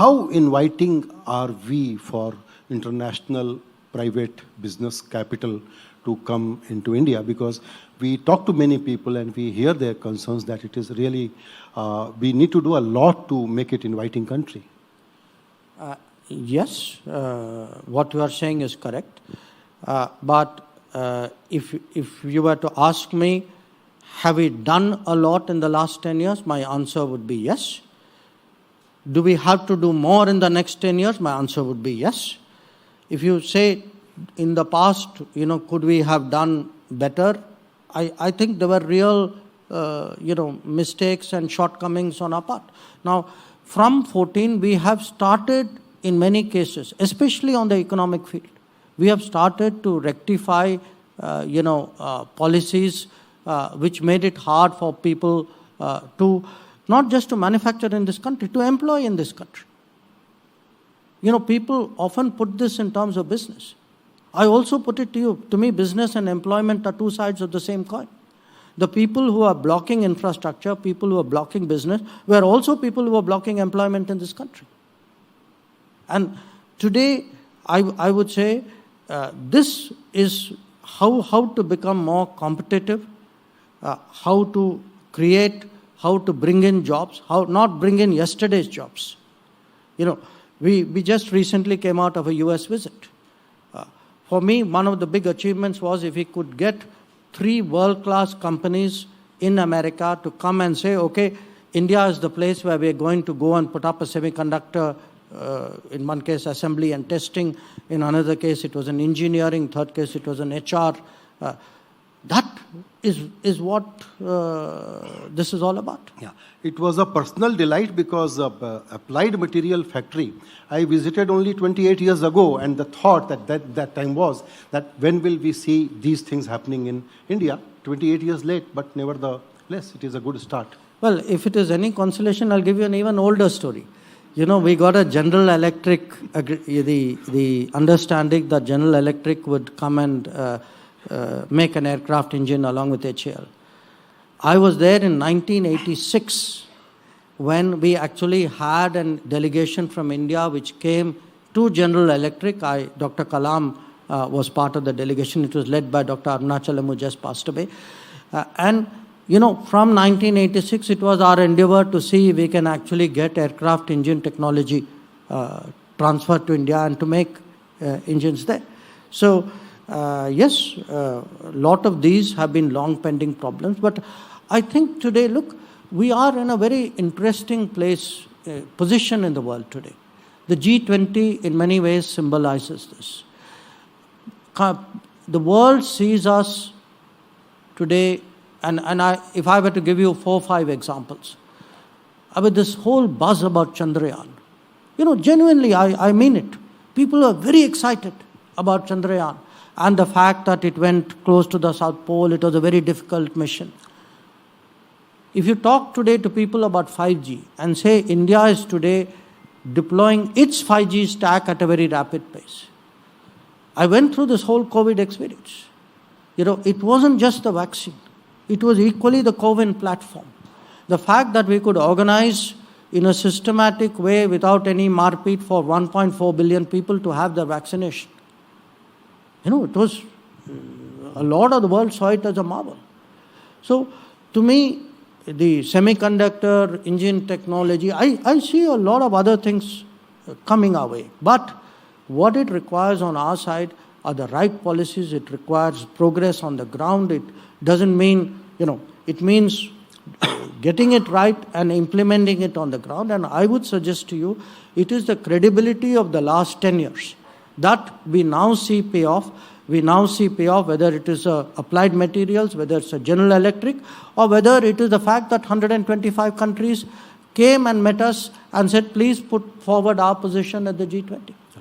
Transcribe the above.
how inviting are we for international private business capital to come into India? Because we talk to many people and we hear their concerns that it is really, we need to do a lot to make it inviting country. Yes, what you are saying is correct. But if you were to ask me, have we done a lot in the last 10 years? My answer would be yes. Do we have to do more in the next 10 years? My answer would be yes. If you say in the past, could we have done better? I think there were real, mistakes and shortcomings on our part. Now, from 14, we have started in many cases, especially on the economic field. We have started to rectify, policies which made it hard for people to, not just to manufacture in this country, to employ in this country. People often put this in terms of business. I also put it to you, to me, business and employment are two sides of the same coin. The people who are blocking infrastructure, people who are blocking business, were also people who are blocking employment in this country. And today, I would say, this is how to become more competitive, how to create, how to bring in jobs, how not bring in yesterday's jobs. We just recently came out of a US visit. For me, one of the big achievements was if we could get 3 world-class companies in America to come and say, okay, India is the place where we're going to go and put up a semiconductor, in one case assembly and testing, in another case it was an engineering, third case it was an HR. That is what this is all about. Yeah, it was a personal delight because Applied Material Factory, I visited only 28 years ago, and the thought that time was that when will we see these things happening in India? 28 years late, but nevertheless, it is a good start. Well, if it is any consolation, I'll give you an even older story. We got a General Electric, the understanding that General Electric would come and make an aircraft engine along with HAL. I was there in 1986 when we actually had a delegation from India which came to General Electric. Dr. Kalam was part of the delegation. It was led by Dr. Arunachalam, who just passed away. From 1986, it was our endeavor to see if we can actually get aircraft engine technology transferred to India and to make engines there. So, yes, a lot of these have been long pending problems, but I think today, look, we are in a very interesting position in the world today. The G20 in many ways symbolizes this. The world sees us today, and if I were to give you 4 or 5 examples, with this whole buzz about Chandrayaan, genuinely, I mean it. People are very excited about Chandrayaan. And the fact that it went close to the South Pole, it was a very difficult mission. If you talk today to people about 5G and say India is today deploying its 5G stack at a very rapid pace. I went through this whole COVID experience. It wasn't just the vaccine. It was equally the CoWIN platform. The fact that we could organize in a systematic way without any marpeat for 1.4 billion people to have their vaccination. It was, a lot of the world saw it as a marvel. So, to me, the semiconductor, engine technology, I see a lot of other things coming our way. But what it requires on our side are the right policies. It requires progress on the ground. It doesn't mean, it means getting it right and implementing it on the ground. And I would suggest to you, it is the credibility of the last 10 years that we now see pay off. We now see payoff, whether it is applied materials, whether it's a General Electric, or whether it is the fact that 125 countries came and met us and said, please put forward our position at the G20.